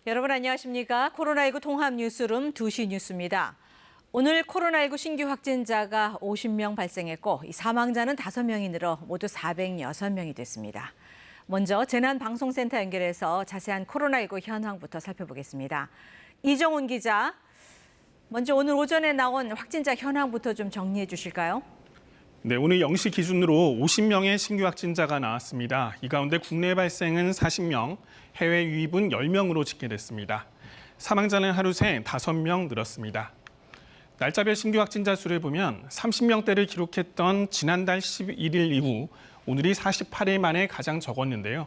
여러분 안녕하십니까? 코로나19 통합 뉴스룸 2시 뉴스입니다. 오늘 코로나19 신규 확진자가 50명 발생했고 사망자는 5명이 늘어 모두 406명이 됐습니다. 먼저 재난방송센터 연결해서 자세한 코로나19 현황부터 살펴보겠습니다. 이정훈 기자, 먼저 오늘 오전에 나온 확진자 현황부터 좀 정리해 주실까요? 네, 오늘 0시 기준으로 50명의 신규 확진자가 나왔습니다. 이 가운데 국내 발생은 40명, 해외 유입은 10명으로 집계됐습니다. 사망자는 하루 새 5명 늘었습니다. 날짜별 신규 확진자 수를 보면 30명대를 기록했던 지난달 11일 이후 오늘이 48일 만에 가장 적었는데요.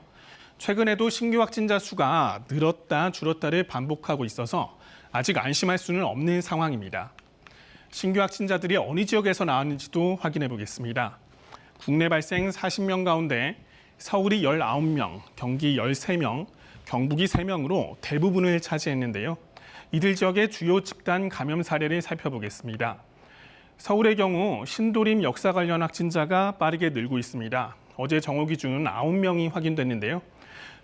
최근에도 신규 확진자 수가 늘었다 줄었다를 반복하고 있어서 아직 안심할 수는 없는 상황입니다. 신규 확진자들이 어느 지역에서 나왔는지도 확인해 보겠습니다. 국내 발생 40명 가운데 서울이 19명, 경기 13명, 경북이 3명으로 대부분을 차지했는데요. 이들 지역의 주요 집단 감염 사례를 살펴보겠습니다. 서울의 경우 신도림 역사 관련 확진자가 빠르게 늘고 있습니다. 어제 정오 기준 9명이 확인됐는데요.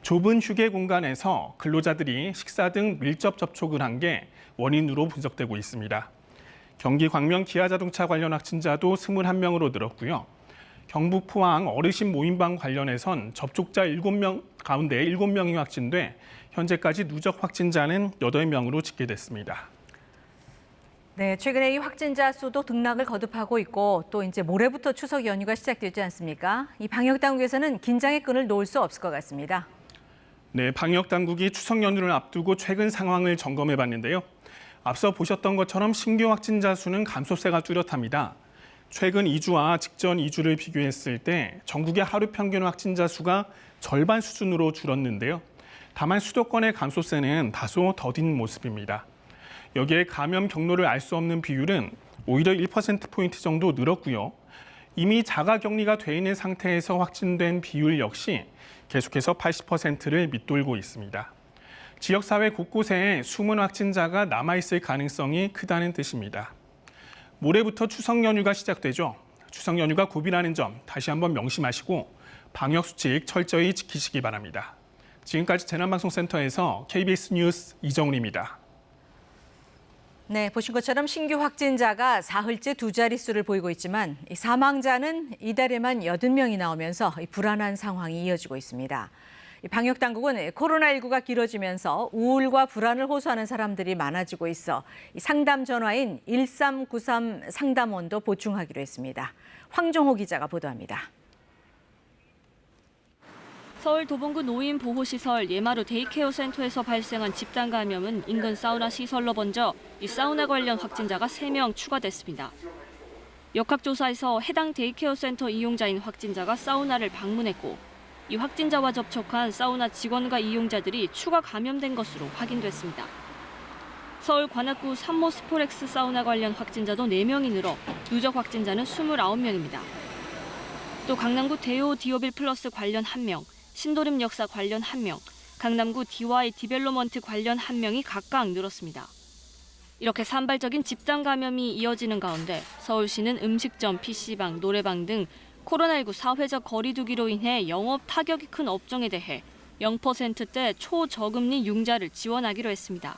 좁은 휴게 공간에서 근로자들이 식사 등 밀접 접촉을 한 게 원인으로 분석되고 있습니다. 경기 광명 기아자동차 관련 확진자도 21명으로 늘었고요. 경북 포항 어르신 모임방 관련해선 접촉자 7명 가운데 7명이 확진돼 현재까지 누적 확진자는 8명으로 집계됐습니다. 네, 최근에 이 확진자 수도 등락을 거듭하고 있고 또 이제 모레부터 추석 연휴가 시작되지 않습니까? 이 방역 당국에서는 긴장의 끈을 놓을 수 없을 것 같습니다. 네, 방역 당국이 추석 연휴를 앞두고 최근 상황을 점검해 봤는데요. 앞서 보셨던 것처럼 신규 확진자 수는 감소세가 뚜렷합니다. 최근 2주와 직전 2주를 비교했을 때 전국의 하루 평균 확진자 수가 절반 수준으로 줄었는데요. 다만 수도권의 감소세는 다소 더딘 모습입니다. 여기에 감염 경로를 알 수 없는 비율은 오히려 1%포인트 정도 늘었고요. 이미 자가격리가 돼 있는 상태에서 확진된 비율 역시 계속해서 80%를 밑돌고 있습니다. 지역사회 곳곳에 숨은 확진자가 남아있을 가능성이 크다는 뜻입니다. 모레부터 추석 연휴가 시작되죠. 추석 연휴가 고비라는 점 다시 한번 명심하시고 방역수칙 철저히 지키시기 바랍니다. 지금까지 재난방송센터에서 KBS 뉴스 이정훈입니다. 네, 보신 것처럼 신규 확진자가 사흘째 두 자릿수를 보이고 있지만 사망자는 이달에만 80명이 나오면서 불안한 상황이 이어지고 있습니다. 방역 당국은 코로나19가 길어지면서 우울과 불안을 호소하는 사람들이 많아지고 있어 상담 전화인 1393 상담원도 보충하기로 했습니다. 황종호 기자가 보도합니다. 서울 도봉구 노인보호시설 예마루 데이케어 센터에서 발생한 집단 감염은 인근 사우나 시설로 번져 이 사우나 관련 확진자가 3명 추가됐습니다. 역학조사에서 해당 데이케어 센터 이용자인 확진자가 사우나를 방문했고 이 확진자와 접촉한 사우나 직원과 이용자들이 추가 감염된 것으로 확인됐습니다. 서울 관악구 산모 스포렉스 사우나 관련 확진자도 4명이 늘어 누적 확진자는 29명입니다. 또 강남구 대호 디오빌 플러스 관련 1명, 신도림 역사 관련 1명, 강남구 DY 디벨로먼트 관련 1명이 각각 늘었습니다. 이렇게 산발적인 집단 감염이 이어지는 가운데 서울시는 음식점, PC방, 노래방 등 코로나19 사회적 거리 두기로 인해 영업 타격이 큰 업종에 대해 0%대 초저금리 융자를 지원하기로 했습니다.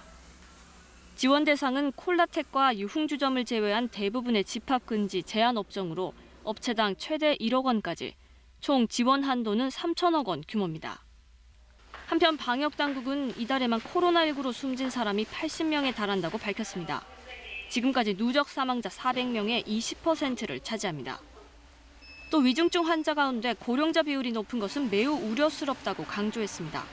지원 대상은 콜라텍과 유흥주점을 제외한 대부분의 집합금지 제한 업종으로 업체당 최대 1억 원까지, 총 지원 한도는 3천억 원 규모입니다. 한편 방역당국은 이달에만 코로나19로 숨진 사람이 80명에 달한다고 밝혔습니다. 지금까지 누적 사망자 400명의 20%를 차지합니다. 또 위중증 환자 가운데 고령자 비율이 높은 것은 매우 우려스럽다고 강조했습니다.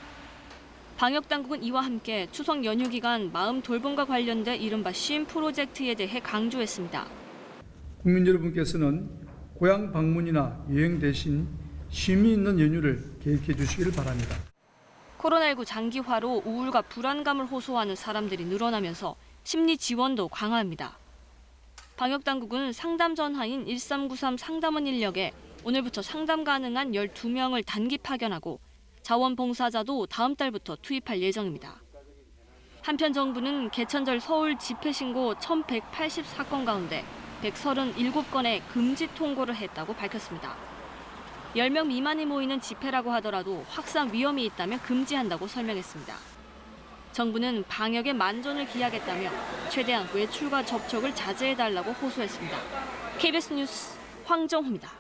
방역당국은 이와 함께 추석 연휴 기간 마음 돌봄과 관련된 이른바 쉼 프로젝트에 대해 강조했습니다. 국민 여러분께서는 고향 방문이나 여행 대신 쉼이 있는 연휴를 계획해 주시기를 바랍니다. 코로나19 장기화로 우울과 불안감을 호소하는 사람들이 늘어나면서 심리 지원도 강화합니다. 방역당국은 상담 전화인 1393 상담원 인력에 오늘부터 상담 가능한 12명을 단기 파견하고 자원봉사자도 다음 달부터 투입할 예정입니다. 한편 정부는 개천절 서울 집회 신고 1,180사건 가운데 137건의 금지 통고를 했다고 밝혔습니다. 10명 미만이 모이는 집회라고 하더라도 확산 위험이 있다면 금지한다고 설명했습니다. 정부는 방역에 만전을 기하겠다며 최대한 외출과 접촉을 자제해달라고 호소했습니다. KBS 뉴스 황정호입니다.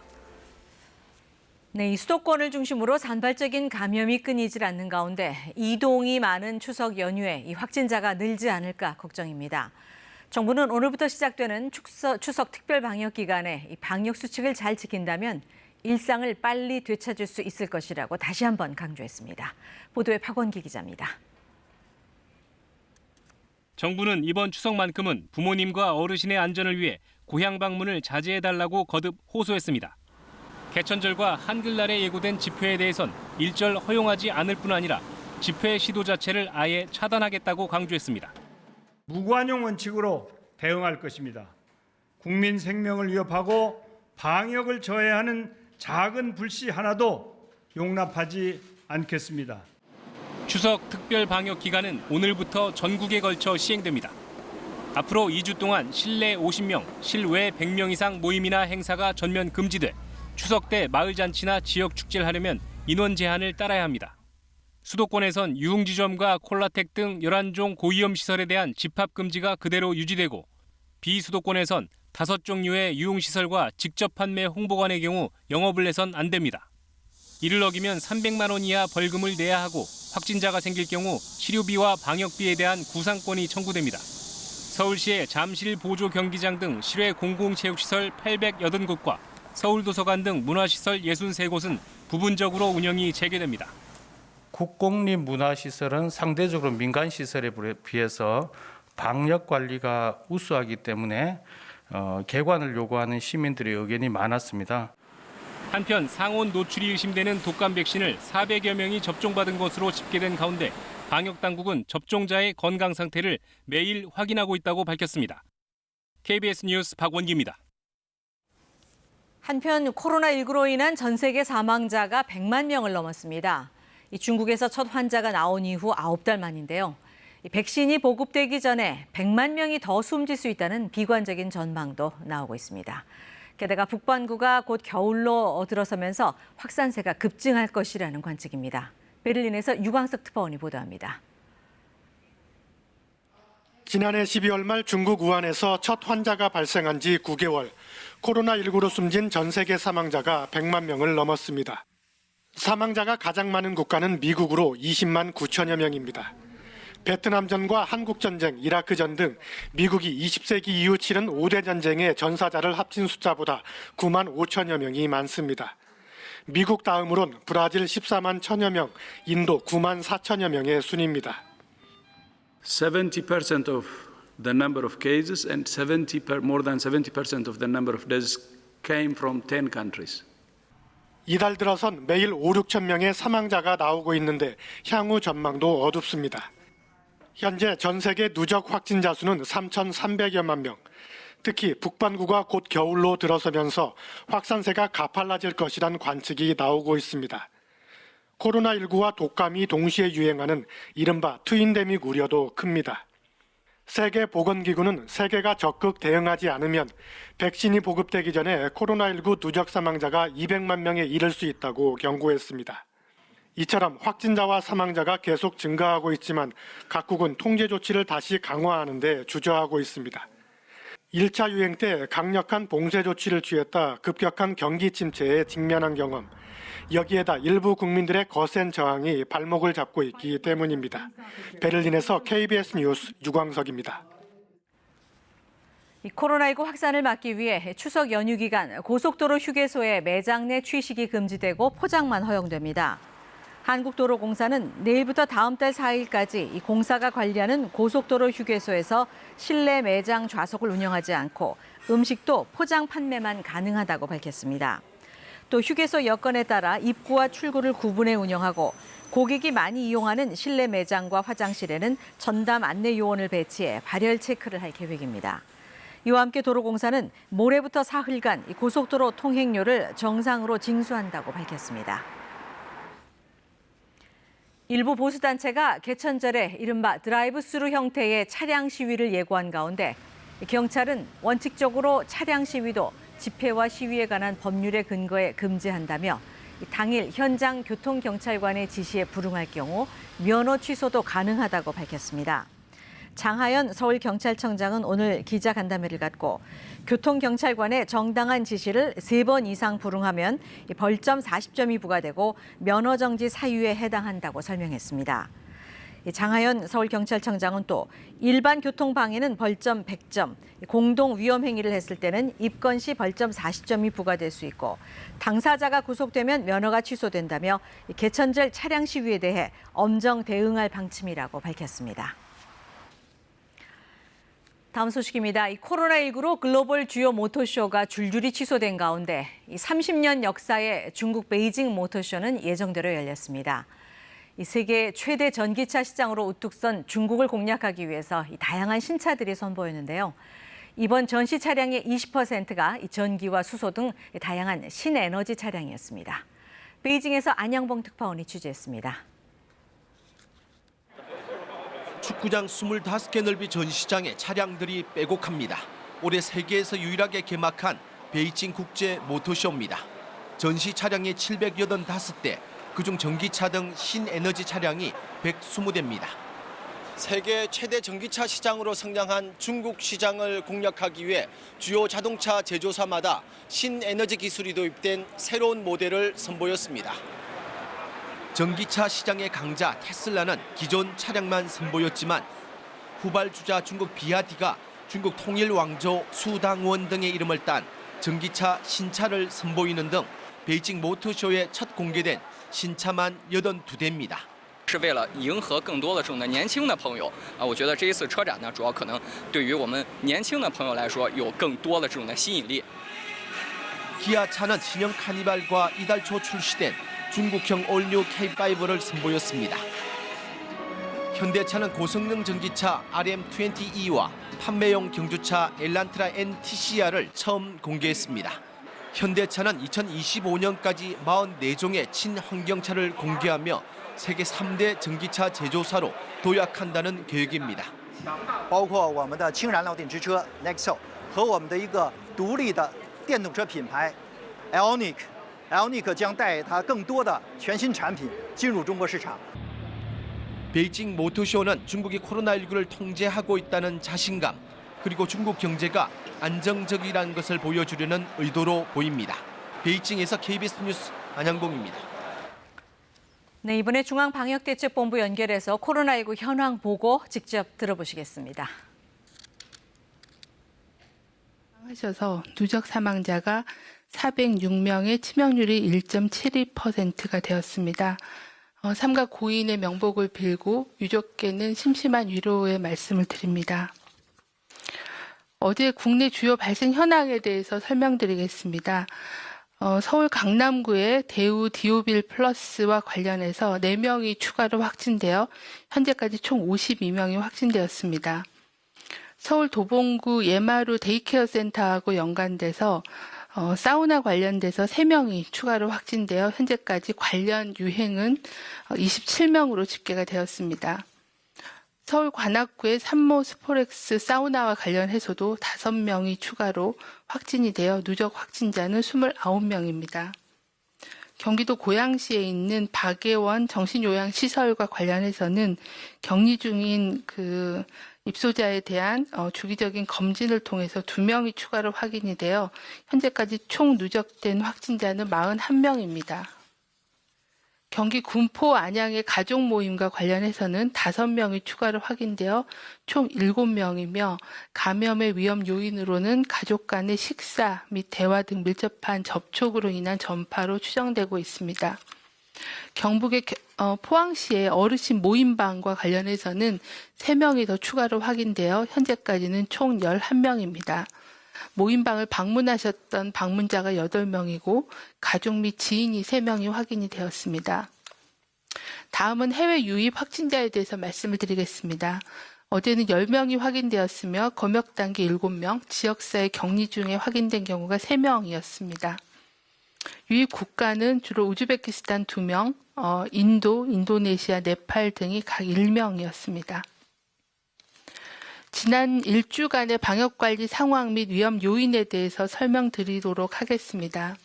네, 이 수도권을 중심으로 산발적인 감염이 끊이질 않는 가운데 이동이 많은 추석 연휴에 이 확진자가 늘지 않을까 걱정입니다. 정부는 오늘부터 시작되는 추석 특별 방역 기간에 이 방역 수칙을 잘 지킨다면 일상을 빨리 되찾을 수 있을 것이라고 다시 한번 강조했습니다. 보도에 박원기 기자입니다. 정부는 이번 추석만큼은 부모님과 어르신의 안전을 위해 고향 방문을 자제해달라고 거듭 호소했습니다. 개천절과 한글날에 예고된 집회에 대해선 일절 허용하지 않을 뿐 아니라 집회 시도 자체를 아예 차단하겠다고 강조했습니다. 무관용 원칙으로 대응할 것입니다. 국민 생명을 위협하고 방역을 저해하는 작은 불씨 하나도 용납하지 않겠습니다. 추석 특별 방역 기간은 오늘부터 전국에 걸쳐 시행됩니다. 앞으로 2주 동안 실내 50명, 실외 100명 이상 모임이나 행사가 전면 금지돼 추석 때 마을 잔치나 지역 축제를 하려면 인원 제한을 따라야 합니다. 수도권에선 유흥지점과 콜라텍 등 11종 고위험 시설에 대한 집합 금지가 그대로 유지되고 비수도권에선 5종류의 유흥시설과 직접 판매 홍보관의 경우 영업을 해선 안 됩니다. 이를 어기면 300만 원 이하 벌금을 내야 하고 확진자가 생길 경우 치료비와 방역비에 대한 구상권이 청구됩니다. 서울시의 잠실 보조 경기장 등 실외 공공체육시설 880곳과 서울도서관 등 문화시설 63곳은 부분적으로 운영이 재개됩니다. 국공립 문화시설은 상대적으로 민간시설에 비해서 방역관리가 우수하기 때문에 개관을 요구하는 시민들의 의견이 많았습니다. 한편 상온 노출이 의심되는 독감 백신을 400여 명이 접종받은 것으로 집계된 가운데 방역당국은 접종자의 건강 상태를 매일 확인하고 있다고 밝혔습니다. KBS 뉴스 박원기입니다. 한편 코로나19로 인한 전 세계 사망자가 100만 명을 넘었습니다. 중국에서 첫 환자가 나온 이후 9달 만인데요. 백신이 보급되기 전에 100만 명이 더 숨질 수 있다는 비관적인 전망도 나오고 있습니다. 게다가 북반구가 곧 겨울로 들어서면서 확산세가 급증할 것이라는 관측입니다. 베를린에서 유광석 특파원이 보도합니다. 지난해 12월 말 중국 우한에서 첫 환자가 발생한 지 9개월, 코로나19로 숨진 전 세계 사망자가 100만 명을 넘었습니다. 사망자가 가장 많은 국가는 미국으로 20만 9천여 명입니다. 베트남전과 한국전쟁, 이라크전 등 미국이 20세기 이후 치른 5대 전쟁의 전사자를 합친 숫자보다 9만 5천여 명이 많습니다. 미국 다음으론 브라질 14만 1천여 명, 인도 9만 4천여 명의 순입니다. 70% of the number of cases and more than 70% of the number of deaths came from 10 countries. 이달 들어선 매일 5, 6천 명의 사망자가 나오고 있는데 향후 전망도 어둡습니다. 현재 전 세계 누적 확진자 수는 3,300여만 명. 특히 북반구가 곧 겨울로 들어서면서 확산세가 가팔라질 것이란 관측이 나오고 있습니다. 코로나19와 독감이 동시에 유행하는 이른바 트윈데믹 우려도 큽니다. 세계보건기구는 세계가 적극 대응하지 않으면 백신이 보급되기 전에 코로나19 누적 사망자가 200만 명에 이를 수 있다고 경고했습니다. 이처럼 확진자와 사망자가 계속 증가하고 있지만 각국은 통제 조치를 다시 강화하는 데 주저하고 있습니다. 1차 유행 때 강력한 봉쇄 조치를 취했다 급격한 경기 침체에 직면한 경험, 여기에다 일부 국민들의 거센 저항이 발목을 잡고 있기 때문입니다. 베를린에서 KBS 뉴스 유광석입니다. 코로나19 확산을 막기 위해 추석 연휴 기간 고속도로 휴게소에 매장 내 취식이 금지되고 포장만 허용됩니다. 한국도로공사는 내일부터 다음 달 4일까지 이 공사가 관리하는 고속도로 휴게소에서 실내 매장 좌석을 운영하지 않고 음식도 포장 판매만 가능하다고 밝혔습니다. 또 휴게소 여건에 따라 입구와 출구를 구분해 운영하고 고객이 많이 이용하는 실내 매장과 화장실에는 전담 안내 요원을 배치해 발열 체크를 할 계획입니다. 이와 함께 도로공사는 모레부터 사흘간 이 고속도로 통행료를 정상으로 징수한다고 밝혔습니다. 일부 보수단체가 개천절에 이른바 드라이브스루 형태의 차량 시위를 예고한 가운데 경찰은 원칙적으로 차량 시위도 집회와 시위에 관한 법률의 근거에 금지한다며 당일 현장 교통경찰관의 지시에 불응할 경우 면허 취소도 가능하다고 밝혔습니다. 장하연 서울경찰청장은 오늘 기자간담회를 갖고 교통경찰관의 정당한 지시를 3번 이상 불응하면 벌점 40점이 부과되고 면허정지 사유에 해당한다고 설명했습니다. 장하연 서울경찰청장은 또 일반 교통방해는 벌점 100점, 공동 위험행위를 했을 때는 입건 시 벌점 40점이 부과될 수 있고 당사자가 구속되면 면허가 취소된다며 개천절 차량 시위에 대해 엄정 대응할 방침이라고 밝혔습니다. 다음 소식입니다. 이 코로나19로 글로벌 주요 모터쇼가 줄줄이 취소된 가운데 30년 역사의 중국 베이징 모터쇼는 예정대로 열렸습니다. 이 세계 최대 전기차 시장으로 우뚝 선 중국을 공략하기 위해서 다양한 신차들이 선보였는데요. 이번 전시 차량의 20%가 전기와 수소 등 다양한 신에너지 차량이었습니다. 베이징에서 안양봉 특파원이 취재했습니다. 축구장 25개 넓이 전시장에 차량들이 빼곡합니다. 올해 세계에서 유일하게 개막한 베이징 국제 모터쇼입니다. 전시 차량이 785대, 그중 전기차 등 신에너지 차량이 120대입니다. 세계 최대 전기차 시장으로 성장한 중국 시장을 공략하기 위해 주요 자동차 제조사마다 신에너지 기술이 도입된 새로운 모델을 선보였습니다. 전기차 시장의 강자 테슬라는 기존 차량만 선보였지만 후발주자 중국 비아디가 중국 통일 왕조 수당원 등의 이름을 딴 전기차 신차를 선보이는 등 베이징 모터쇼에 첫 공개된 신차만 82대입니다. 是为了迎合更多的这种的年轻的朋友我觉得这一次车展呢，主要可能对于我们年轻的朋友来说，有更多的这种的吸引力。 기아차는 신형 카니발과 이달 초 출시된 중국형 올뉴 K5를 선보였습니다. 현대차는 고성능 전기차 RM20E와 판매용 경주차 엘란트라 NTCR을 처음 공개했습니다. 현대차는 2025년까지 44종의 친환경차를 공개하며 세계 3대 전기차 제조사로 도약한다는 계획입니다. 包括我们的氢燃料电池车 Nexo 和我们的一个独立的电动车品牌 Ioniq 将带它更多的全新产品进入中国市场。 베이징 모터쇼는 중국이 코로나19를 통제하고 있다는 자신감, 그리고 중국 경제가 안정적이라는 것을 보여주려는 의도로 보입니다. 베이징에서 KBS 뉴스 안양봉입니다. 네, 이번에 중앙방역대책본부 연결해서 코로나19 현황 보고 직접 들어보시겠습니다. 하셔서 누적 사망자가 406명의 치명률이 1.72%가 되었습니다. 삼가 고인의 명복을 빌고 유족께는 심심한 위로의 말씀을 드립니다. 어제 국내 주요 발생 현황에 대해서 설명드리겠습니다. 서울 강남구의 대우 디오빌 플러스와 관련해서 4명이 추가로 확진되어 현재까지 총 52명이 확진되었습니다. 서울 도봉구 예마루 데이케어 센터하고 연관돼서 사우나 관련돼서 3명이 추가로 확진되어 현재까지 관련 유행은 27명으로 집계가 되었습니다. 서울 관악구의 산모 스포렉스 사우나와 관련해서도 5명이 추가로 확진이 되어 누적 확진자는 29명입니다. 경기도 고양시에 있는 박예원 정신요양시설과 관련해서는 격리 중인 입소자에 대한 주기적인 검진을 통해서 2명이 추가로 확인이 되어 현재까지 총 누적된 확진자는 41명입니다. 경기 군포 안양의 가족 모임과 관련해서는 5명이 추가로 확인되어 총 7명이며 감염의 위험 요인으로는 가족 간의 식사 및 대화 등 밀접한 접촉으로 인한 전파로 추정되고 있습니다. 경북의 포항시의 어르신 모임방과 관련해서는 3명이 더 추가로 확인되어 현재까지는 총 11명입니다. 모임방을 방문하셨던 방문자가 8명이고 가족 및 지인이 3명이 확인이 되었습니다. 다음은 해외 유입 확진자에 대해서 말씀을 드리겠습니다. 어제는 10명이 확인되었으며 검역 단계 7명, 지역사회 격리 중에 확인된 경우가 3명이었습니다. 유입 국가는 주로 우즈베키스탄 2명, 인도, 인도네시아, 네팔 등이 각 1명이었습니다. 지난 일주간의 방역관리 상황 및 위험 요인에 대해서 설명드리도록 하겠습니다.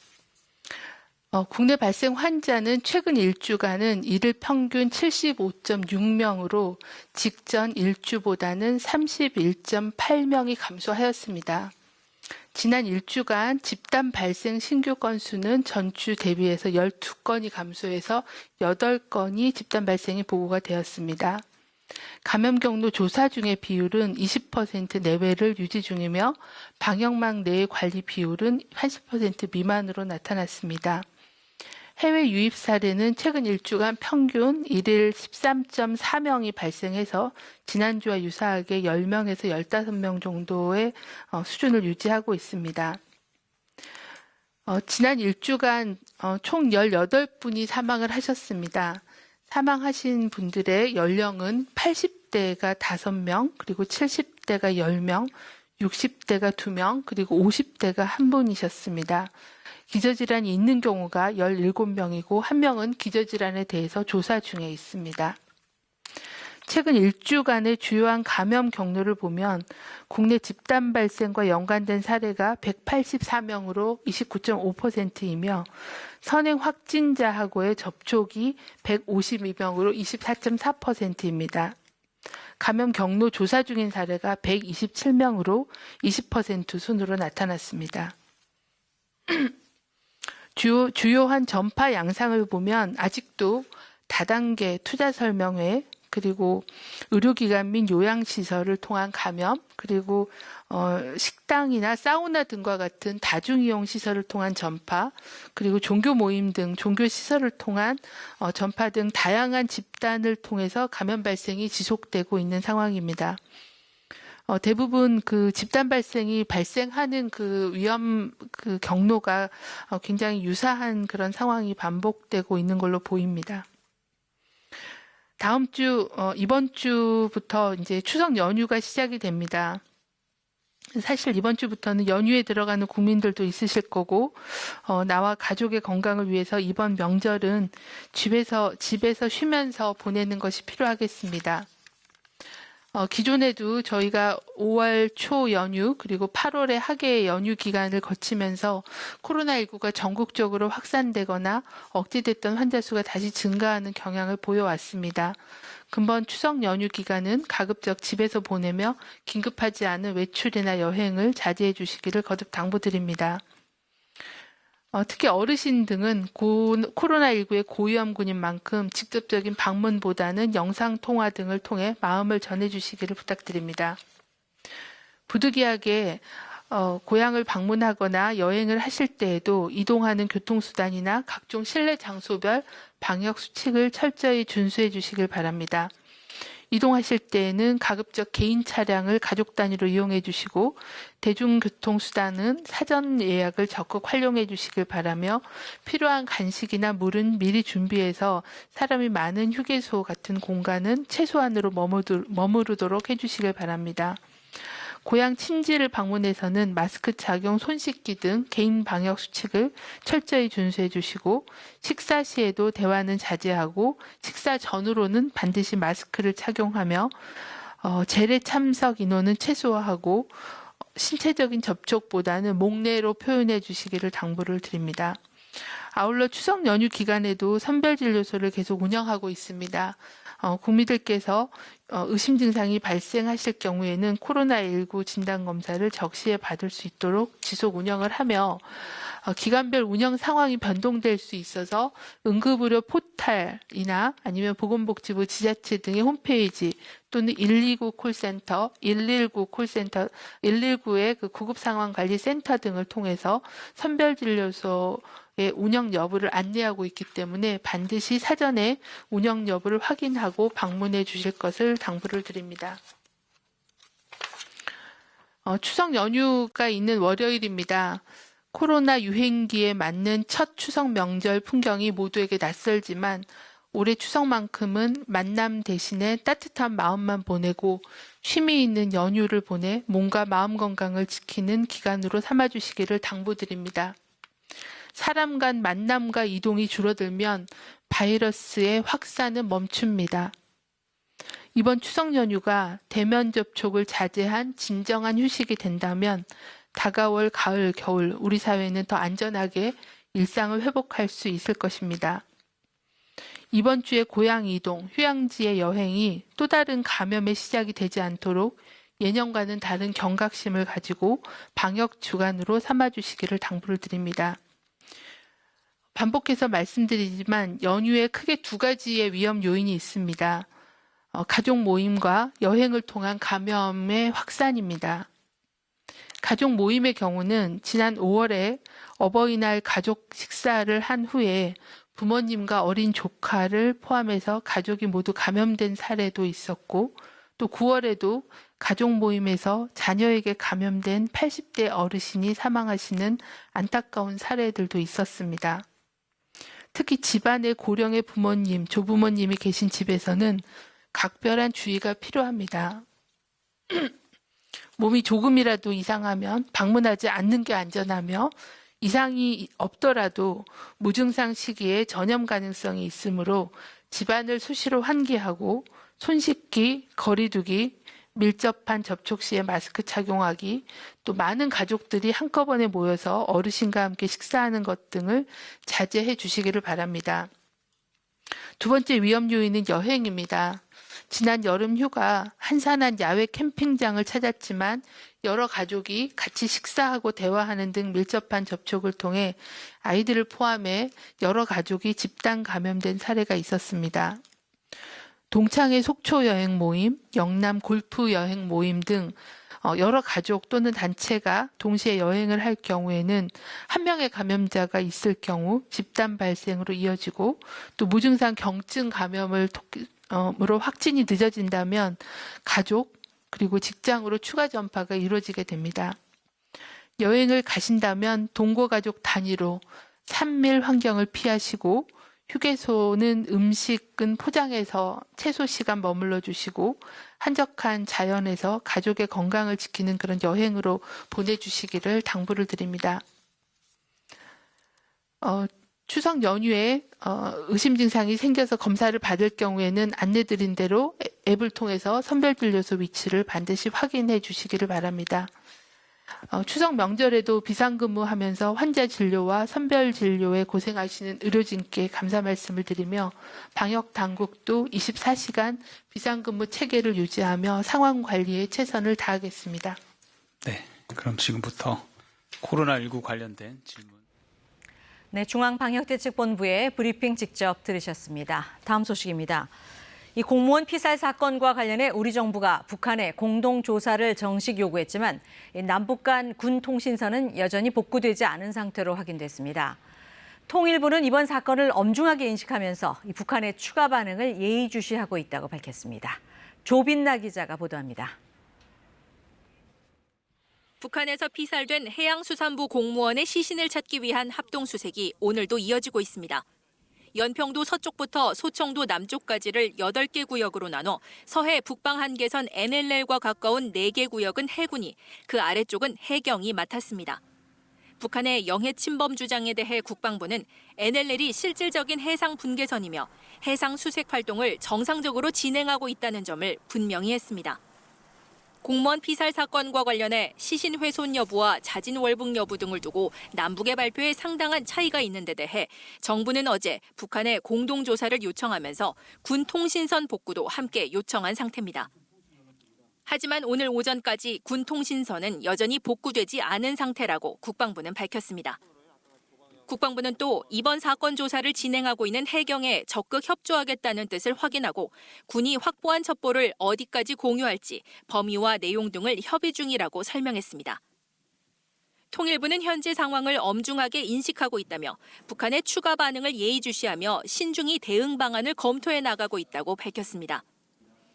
국내 발생 환자는 최근 1주간은 일일 평균 75.6명으로 직전 1주보다는 31.8명이 감소하였습니다. 지난 1주간 집단 발생 신규 건수는 전주 대비해서 12건이 감소해서 8건이 집단 발생이 보고가 되었습니다. 감염 경로 조사 중의 비율은 20% 내외를 유지 중이며 방역망 내의 관리 비율은 80% 미만으로 나타났습니다. 해외 유입 사례는 최근 1주간 평균 일일 13.4명이 발생해서 지난주와 유사하게 10명에서 15명 정도의 수준을 유지하고 있습니다. 지난 1주간 총 18분이 사망을 하셨습니다. 사망하신 분들의 연령은 80대가 5명, 그리고 70대가 10명, 60대가 2명, 그리고 50대가 1분이셨습니다. 기저질환이 있는 경우가 17명이고 1명은 기저질환에 대해서 조사 중에 있습니다. 최근 1주간의 주요한 감염 경로를 보면 국내 집단 발생과 연관된 사례가 184명으로 29.5%이며 선행 확진자하고의 접촉이 152명으로 24.4%입니다. 감염 경로 조사 중인 사례가 127명으로 20% 순으로 나타났습니다. 주요한 전파 양상을 보면 아직도 다단계 투자 설명회, 그리고 의료기관 및 요양시설을 통한 감염, 그리고 식당이나 사우나 등과 같은 다중이용 시설을 통한 전파, 그리고 종교 모임 등 종교 시설을 통한 전파 등 다양한 집단을 통해서 감염 발생이 지속되고 있는 상황입니다. 대부분 그 집단 발생이 발생하는 그 위험 그 경로가 굉장히 유사한 그런 상황이 반복되고 있는 걸로 보입니다. 다음 주, 이번 주부터 이제 추석 연휴가 시작이 됩니다. 사실 이번 주부터는 연휴에 들어가는 국민들도 있으실 거고, 나와 가족의 건강을 위해서 이번 명절은 집에서 쉬면서 보내는 것이 필요하겠습니다. 기존에도 저희가 5월 초 연휴 그리고 8월의 하계 연휴 기간을 거치면서 코로나19가 전국적으로 확산되거나 억제됐던 환자 수가 다시 증가하는 경향을 보여왔습니다. 금번 추석 연휴 기간은 가급적 집에서 보내며 긴급하지 않은 외출이나 여행을 자제해 주시기를 거듭 당부드립니다. 특히 어르신 등은 코로나19의 고위험군인 만큼 직접적인 방문보다는 영상통화 등을 통해 마음을 전해주시기를 부탁드립니다. 부득이하게 고향을 방문하거나 여행을 하실 때에도 이동하는 교통수단이나 각종 실내 장소별 방역수칙을 철저히 준수해 주시길 바랍니다. 이동하실 때에는 가급적 개인 차량을 가족 단위로 이용해 주시고 대중교통수단은 사전 예약을 적극 활용해 주시길 바라며 필요한 간식이나 물은 미리 준비해서 사람이 많은 휴게소 같은 공간은 최소한으로 머무르도록 해 주시길 바랍니다. 고향 친지를 방문해서는 마스크 착용, 손 씻기 등 개인 방역 수칙을 철저히 준수해 주시고 식사 시에도 대화는 자제하고 식사 전후로는 반드시 마스크를 착용하며 재래 참석 인원은 최소화하고 신체적인 접촉보다는 목례로 표현해 주시기를 당부를 드립니다. 아울러 추석 연휴 기간에도 선별진료소를 계속 운영하고 있습니다. 국민들께서 의심 증상이 발생하실 경우에는 코로나19 진단검사를 적시에 받을 수 있도록 지속 운영을 하며 기간별 운영 상황이 변동될 수 있어서 응급의료 포탈이나 아니면 보건복지부 지자체 등의 홈페이지 또는 129 콜센터, 119 콜센터, 119의 그 구급상황관리센터 등을 통해서 선별진료소의 운영 여부를 안내하고 있기 때문에 반드시 사전에 운영 여부를 확인하고 방문해 주실 것을 당부를 드립니다. 추석 연휴가 있는 월요일입니다. 코로나 유행기에 맞는 첫 추석 명절 풍경이 모두에게 낯설지만 올해 추석만큼은 만남 대신에 따뜻한 마음만 보내고 쉼이 있는 연휴를 보내 몸과 마음 건강을 지키는 기간으로 삼아주시기를 당부드립니다. 사람 간 만남과 이동이 줄어들면 바이러스의 확산은 멈춥니다. 이번 추석 연휴가 대면 접촉을 자제한 진정한 휴식이 된다면 다가올 가을, 겨울 우리 사회는 더 안전하게 일상을 회복할 수 있을 것입니다. 이번 주에 고향 이동, 휴양지의 여행이 또 다른 감염의 시작이 되지 않도록 예년과는 다른 경각심을 가지고 방역 주간으로 삼아주시기를 당부를 드립니다. 반복해서 말씀드리지만 연휴에 크게 두 가지의 위험 요인이 있습니다. 가족 모임과 여행을 통한 감염의 확산입니다. 가족 모임의 경우는 지난 5월에 어버이날 가족 식사를 한 후에 부모님과 어린 조카를 포함해서 가족이 모두 감염된 사례도 있었고, 또 9월에도 가족 모임에서 자녀에게 감염된 80대 어르신이 사망하시는 안타까운 사례들도 있었습니다. 특히 집안에 고령의 부모님, 조부모님이 계신 집에서는 각별한 주의가 필요합니다. 몸이 조금이라도 이상하면 방문하지 않는 게 안전하며, 이상이 없더라도 무증상 시기에 전염 가능성이 있으므로 집안을 수시로 환기하고 손 씻기, 거리 두기, 밀접한 접촉 시에 마스크 착용하기, 또 많은 가족들이 한꺼번에 모여서 어르신과 함께 식사하는 것 등을 자제해 주시기를 바랍니다. 두 번째 위험 요인은 여행입니다. 지난 여름 휴가 한산한 야외 캠핑장을 찾았지만 여러 가족이 같이 식사하고 대화하는 등 밀접한 접촉을 통해 아이들을 포함해 여러 가족이 집단 감염된 사례가 있었습니다. 동창회 속초 여행 모임, 영남 골프 여행 모임 등 여러 가족 또는 단체가 동시에 여행을 할 경우에는 한 명의 감염자가 있을 경우 집단 발생으로 이어지고, 또 무증상 경증 감염으로 확진이 늦어진다면 가족 그리고 직장으로 추가 전파가 이루어지게 됩니다. 여행을 가신다면 동거가족 단위로 3일 환경을 피하시고, 휴게소는 음식은 포장해서 최소 시간 머물러 주시고, 한적한 자연에서 가족의 건강을 지키는 그런 여행으로 보내주시기를 당부를 드립니다. 추석 연휴에 의심 증상이 생겨서 검사를 받을 경우에는 안내드린 대로 앱을 통해서 선별진료소 위치를 반드시 확인해 주시기를 바랍니다. 추석 명절에도 비상근무하면서 환자 진료와 선별 진료에 고생하시는 의료진께 감사 말씀을 드리며, 방역 당국도 24시간 비상근무 체계를 유지하며 상황 관리에 최선을 다하겠습니다. 네, 그럼 지금부터 코로나19 관련된 질문. 네, 중앙방역대책본부의 브리핑 직접 들으셨습니다. 다음 소식입니다. 이 공무원 피살 사건과 관련해 우리 정부가 북한에 공동조사를 정식 요구했지만 남북 간 군 통신선은 여전히 복구되지 않은 상태로 확인됐습니다. 통일부는 이번 사건을 엄중하게 인식하면서 이 북한의 추가 반응을 예의주시하고 있다고 밝혔습니다. 조빈나 기자가 보도합니다. 북한에서 피살된 해양수산부 공무원의 시신을 찾기 위한 합동수색이 오늘도 이어지고 있습니다. 연평도 서쪽부터 소청도 남쪽까지를 8개 구역으로 나눠 서해 북방 한계선 NLL과 가까운 4개 구역은 해군이, 그 아래쪽은 해경이 맡았습니다. 북한의 영해 침범 주장에 대해 국방부는 NLL이 실질적인 해상 분계선이며 해상 수색 활동을 정상적으로 진행하고 있다는 점을 분명히 했습니다. 공무원 피살 사건과 관련해 시신 훼손 여부와 자진 월북 여부 등을 두고 남북의 발표에 상당한 차이가 있는 데 대해 정부는 어제 북한에 공동조사를 요청하면서 군 통신선 복구도 함께 요청한 상태입니다. 하지만 오늘 오전까지 군 통신선은 여전히 복구되지 않은 상태라고 국방부는 밝혔습니다. 국방부는 또 이번 사건 조사를 진행하고 있는 해경에 적극 협조하겠다는 뜻을 확인하고 군이 확보한 첩보를 어디까지 공유할지 범위와 내용 등을 협의 중이라고 설명했습니다. 통일부는 현재 상황을 엄중하게 인식하고 있다며 북한의 추가 반응을 예의주시하며 신중히 대응 방안을 검토해 나가고 있다고 밝혔습니다.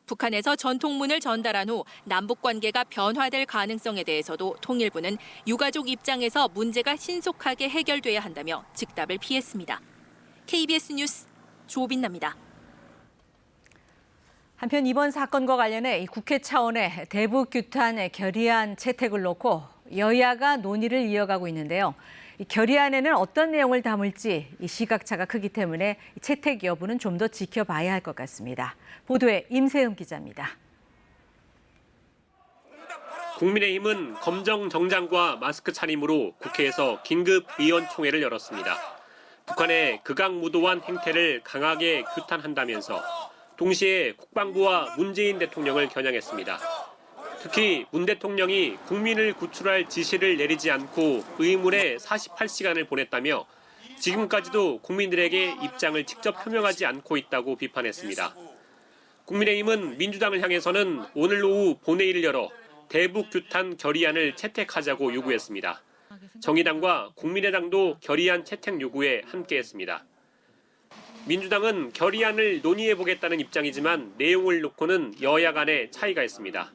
북한에서 전통문을 전달한 후 남북 관계가 변화될 가능성에 대해서도 통일부는 유가족 입장에서 문제가 신속하게 해결돼야 한다며 즉답을 피했습니다. KBS 뉴스 조빈나입니다. 한편 이번 사건과 관련해 국회 차원의 대북 규탄 결의안 채택을 놓고 여야가 논의를 이어가고 있는데요. 이 결의안에는 어떤 내용을 담을지 이 시각차가 크기 때문에 채택 여부는 좀 더 지켜봐야 할 것 같습니다. 보도에 임세흠 기자입니다. 국민의힘은 검정 정장과 마스크 차림으로 국회에서 긴급 의원총회를 열었습니다. 북한의 극악무도한 행태를 강하게 규탄한다면서 동시에 국방부와 문재인 대통령을 겨냥했습니다. 특히 문 대통령이 국민을 구출할 지시를 내리지 않고 의문의 48시간을 보냈다며 지금까지도 국민들에게 입장을 직접 표명하지 않고 있다고 비판했습니다. 국민의힘은 민주당을 향해서는 오늘 오후 본회의를 열어 대북 규탄 결의안을 채택하자고 요구했습니다. 정의당과 국민의당도 결의안 채택 요구에 함께했습니다. 민주당은 결의안을 논의해보겠다는 입장이지만 내용을 놓고는 여야 간에 차이가 있습니다.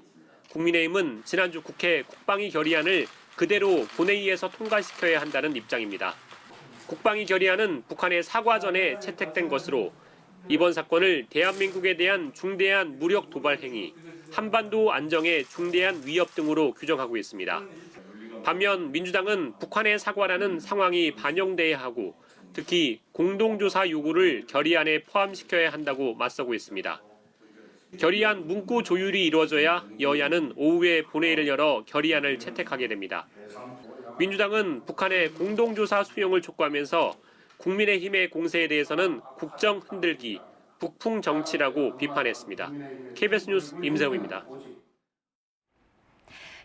국민의힘은 지난주 국회 국방위 결의안을 그대로 본회의에서 통과시켜야 한다는 입장입니다. 국방위 결의안은 북한의 사과 전에 채택된 것으로 이번 사건을 대한민국에 대한 중대한 무력 도발 행위, 한반도 안정에 중대한 위협 등으로 규정하고 있습니다. 반면 민주당은 북한의 사과라는 상황이 반영돼야 하고 특히 공동조사 요구를 결의안에 포함시켜야 한다고 맞서고 있습니다. 결의안 문구 조율이 이루어져야 여야는 오후에 본회의를 열어 결의안을 채택하게 됩니다. 민주당은 북한의 공동조사 수용을 촉구하면서 국민의힘의 공세에 대해서는 국정 흔들기, 북풍 정치라고 비판했습니다. KBS 뉴스 임세웅입니다.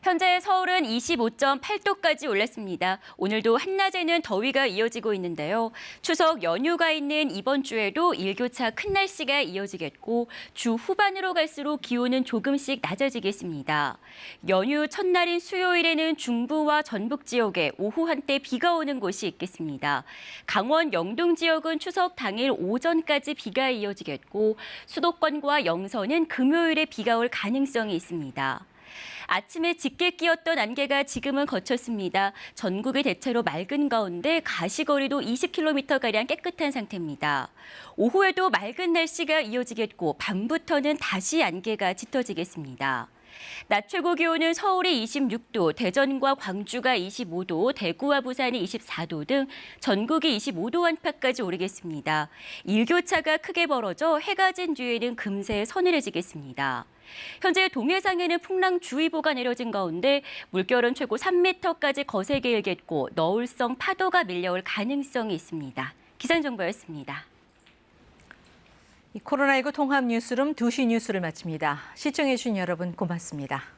현재 서울은 25.8도까지 올랐습니다. 오늘도 한낮에는 더위가 이어지고 있는데요. 추석 연휴가 있는 이번 주에도 일교차 큰 날씨가 이어지겠고 주 후반으로 갈수록 기온은 조금씩 낮아지겠습니다. 연휴 첫날인 수요일에는 중부와 전북 지역에 오후 한때 비가 오는 곳이 있겠습니다. 강원 영동 지역은 추석 당일 오전까지 비가 이어지겠고 수도권과 영서는 금요일에 비가 올 가능성이 있습니다. 아침에 짙게 끼었던 안개가 지금은 걷혔습니다. 전국이 대체로 맑은 가운데 가시거리도 20km가량 깨끗한 상태입니다. 오후에도 맑은 날씨가 이어지겠고 밤부터는 다시 안개가 짙어지겠습니다. 낮 최고 기온은 서울이 26도, 대전과 광주가 25도, 대구와 부산이 24도 등 전국이 25도 안팎까지 오르겠습니다. 일교차가 크게 벌어져 해가 진 뒤에는 금세 서늘해지겠습니다. 현재 동해상에는 풍랑주의보가 내려진 가운데 물결은 최고 3m까지 거세게 일겠고 너울성 파도가 밀려올 가능성이 있습니다. 기상정보였습니다. 코로나19 통합 뉴스룸 2시 뉴스를 마칩니다. 시청해주신 여러분 고맙습니다.